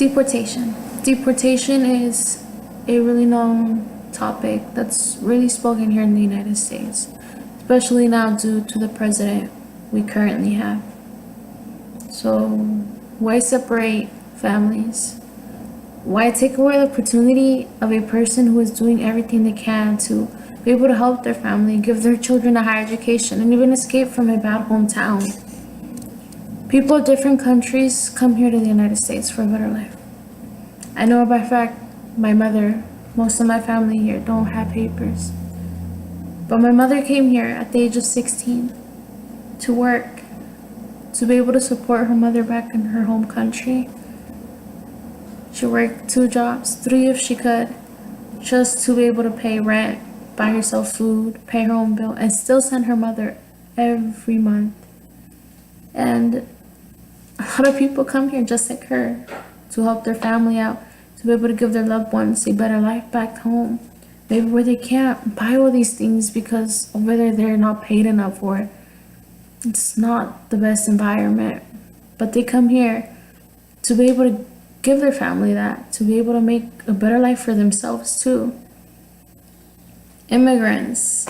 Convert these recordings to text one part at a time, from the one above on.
Deportation. Deportation is a really known topic that's really spoken here in the United States, especially now due to the president we currently have. So, why separate families? Why take away the opportunity of a person who is doing everything they can to be able to help their family, give their children a higher education, and even escape from a bad hometown? People of different countries come here to the United States for a better life. I know by fact my mother, most of my family here don't have papers. But my mother came here at the age of 16 to work, to be able to support her mother back in her home country. She worked 2 jobs, 3 if she could, just to be able to pay rent, buy herself food, pay her own bill, and still send her mother every month. And a lot of people come here just like her to help their family out, to be able to give their loved ones a better life back home. Maybe where they can't buy all these things because over there they're not paid enough for it. It's not the best environment. But they come here to be able to give their family that, to be able to make a better life for themselves too. Immigrants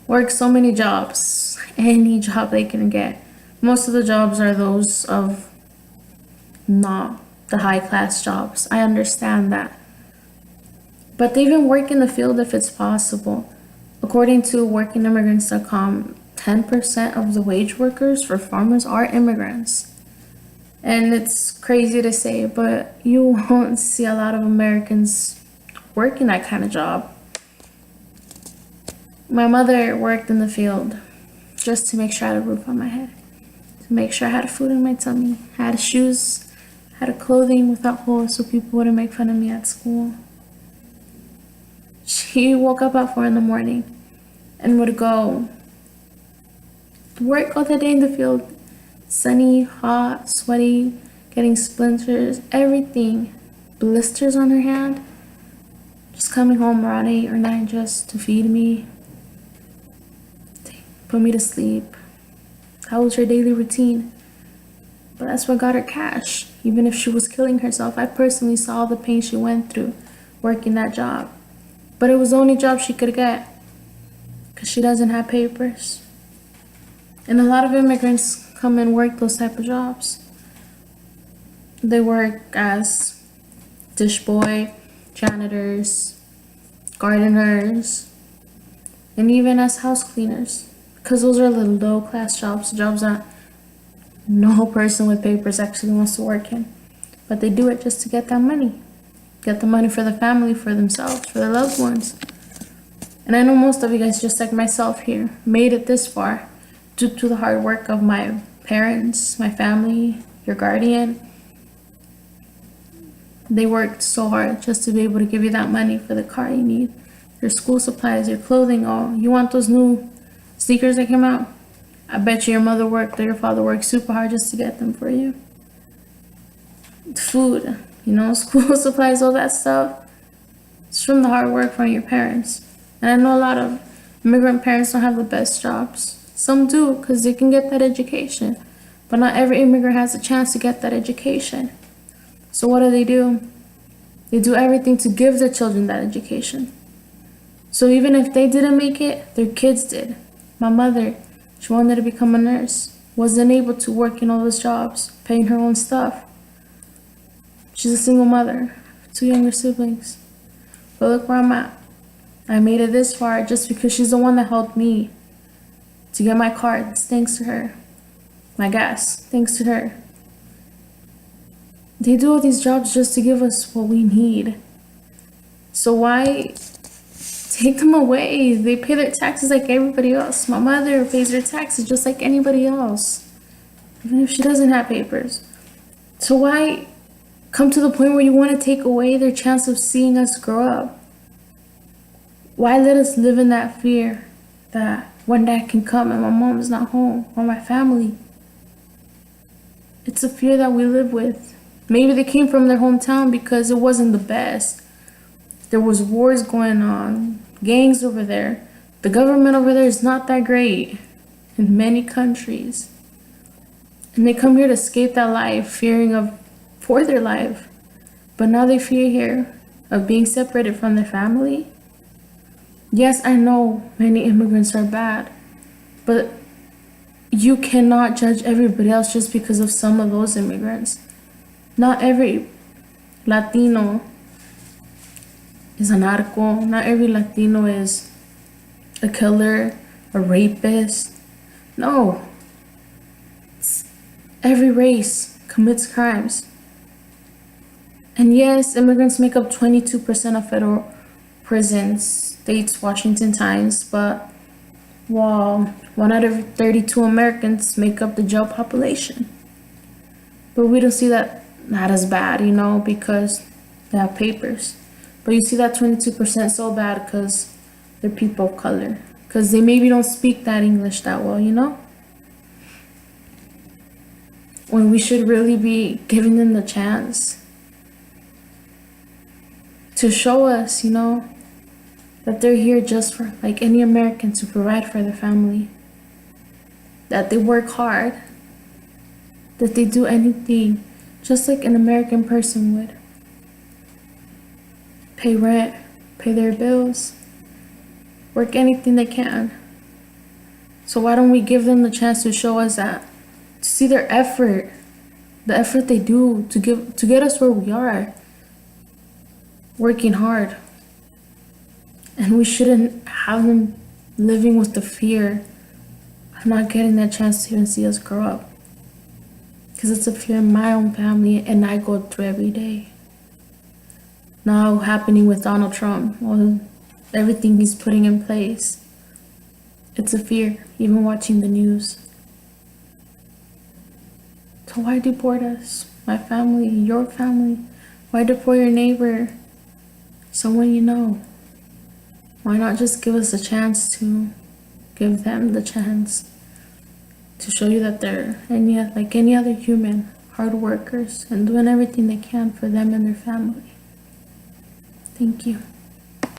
work so many jobs, any job they can get. Most of the jobs are those of not the high class jobs. I understand that. But they even work in the field if it's possible. According to workingimmigrants.com, 10% of the wage workers for farmers are immigrants. And it's crazy to say, but you won't see a lot of Americans working that kind of job. My mother worked in the field just to make sure I had a roof on my head, to make sure I had food in my tummy, had shoes, had a clothing without holes so people wouldn't make fun of me at school. She woke up at 4 in the morning and would go work all the day in the field, sunny, hot, sweaty, getting splinters, everything, blisters on her hand, just coming home around 8 or 9 just to feed me, put me to sleep. That was her daily routine. But that's what got her cash. Even if she was killing herself, I personally saw the pain she went through working that job. But it was the only job she could get because she doesn't have papers. And a lot of immigrants come and work those type of jobs. They work as dish boy, janitors, gardeners, and even as house cleaners, because those are the low class jobs, jobs that no person with papers actually wants to work in. But they do it just to get that money. Get the money for the family, for themselves, for their loved ones. And I know most of you guys, just like myself here, made it this far due to the hard work of my parents, my family, your guardian. They worked so hard just to be able to give you that money for the car you need, your school supplies, your clothing, all. You want those new sneakers that came out? I bet you your mother worked or your father worked super hard just to get them for you. Food, school supplies, all that stuff. It's from the hard work from your parents. And I know a lot of immigrant parents don't have the best jobs. Some do because they can get that education. But not every immigrant has a chance to get that education. So what do? They do everything to give their children that education. So even if they didn't make it, their kids did. My mother, she wanted to become a nurse, wasn't able to work in all those jobs, paying her own stuff. She's a single mother, 2 younger siblings. But look where I'm at. I made it this far just because she's the one that helped me to get my car. It's thanks to her. My gas, thanks to her. They do all these jobs just to give us what we need. So why take them away? They pay their taxes like everybody else. My mother pays her taxes just like anybody else, even if she doesn't have papers. So why come to the point where you want to take away their chance of seeing us grow up? Why let us live in that fear that one day I can come and my mom is not home, or my family? It's a fear that we live with. Maybe they came from their hometown because it wasn't the best. There was wars going on, gangs over there. The government over there is not that great in many countries. And they come here to escape that life, fearing for their life. But now they fear here of being separated from their family. Yes, I know many immigrants are bad, but you cannot judge everybody else just because of some of those immigrants. Not every Latino is a narco. Not every Latino is a killer, a rapist. No. Every race commits crimes. And yes, immigrants make up 22% of federal prisons, states Washington Times, but well, 1 out of 32 Americans make up the jail population. But we don't see that not as bad, because they have papers. But you see that 22% so bad because they're people of color. Because they maybe don't speak that English that well, When we should really be giving them the chance to show us, that they're here just for, like any American, to provide for their family. That they work hard. That they do anything just like an American person would. Pay rent, pay their bills, work anything they can. So why don't we give them the chance to show us that, to see their effort, the effort they do to get us where we are, working hard. And we shouldn't have them living with the fear of not getting that chance to even see us grow up. Because it's a fear in my own family and I go through every day. Now happening with Donald Trump, everything he's putting in place. It's a fear, even watching the news. So why deport us? My family, your family? Why deport your neighbor? Someone you know? Why not just give us a chance to give them the chance to show you that they're like any other human, hard workers and doing everything they can for them and their family. Thank you.